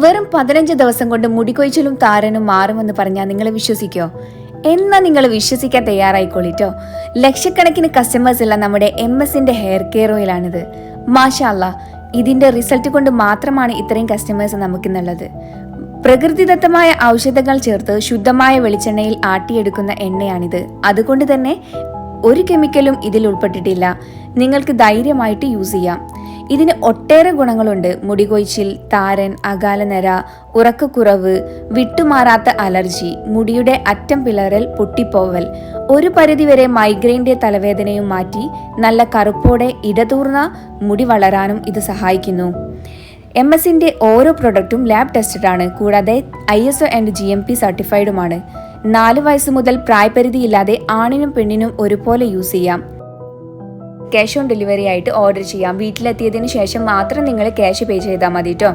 വെറും 15 ദിവസം കൊണ്ട് മുടികൊഴിച്ചിലും താരനും മാറുമെന്ന് പറഞ്ഞാൽ നിങ്ങൾ വിശ്വസിക്കോ? എന്നാ നിങ്ങൾ വിശ്വസിക്കാൻ തയ്യാറായിക്കോളിട്ടോ. ലക്ഷക്കണക്കിന് കസ്റ്റമേഴ്സ് ഉള്ള നമ്മുടെ MS-ന്റെ ഹെയർ കെയർ ഓയിലാണിത്. മാഷാ അല്ലാ, ഇതിന്റെ റിസൾട്ട് കൊണ്ട് മാത്രമാണ് ഇത്രയും കസ്റ്റമേഴ്സ് നമുക്കിന്നുള്ളത്. പ്രകൃതിദത്തമായ ഔഷധങ്ങൾ ചേർത്ത് ശുദ്ധമായ വെളിച്ചെണ്ണയിൽ ആട്ടിയെടുക്കുന്ന എണ്ണയാണിത്. അതുകൊണ്ട് തന്നെ ഒരു കെമിക്കലും ഇതിൽ ഉൾപ്പെട്ടിട്ടില്ല. നിങ്ങൾക്ക് ധൈര്യമായിട്ട് യൂസ് ചെയ്യാം. ഇതിന് ഒട്ടേറെ ഗുണങ്ങളുണ്ട്. മുടികൊഴിച്ചിൽ, താരൻ, അകാലനര, ഉറക്കക്കുറവ്, വിട്ടുമാറാത്ത അലർജി, മുടിയുടെ അറ്റം പിളറൽ, പൊട്ടിപ്പോവൽ, ഒരു പരിധിവരെ മൈഗ്രെയിൻ്റെ തലവേദനയും മാറ്റി നല്ല കറുപ്പോടെ ഇടതൂർന്ന മുടി വളരാനും ഇത് സഹായിക്കുന്നു. MS-ന്റെ ഓരോ പ്രൊഡക്റ്റും ലാബ് ടെസ്റ്റഡ് ആണ്. കൂടാതെ ISO ആൻഡ് GMP സർട്ടിഫൈഡുമാണ്. 4 വയസ്സ് മുതൽ പ്രായപരിധിയില്ലാതെ ആണിനും പെണ്ണിനും ഒരുപോലെ യൂസ് ചെയ്യാം. ക്യാഷ് ഓൺ ഡെലിവറി ആയിട്ട് ഓർഡർ ചെയ്യാം. വീട്ടിലെത്തിയതിനു ശേഷം മാത്രം നിങ്ങൾ ക്യാഷ് പേ ചെയ്താൽ മതി കേട്ടോ.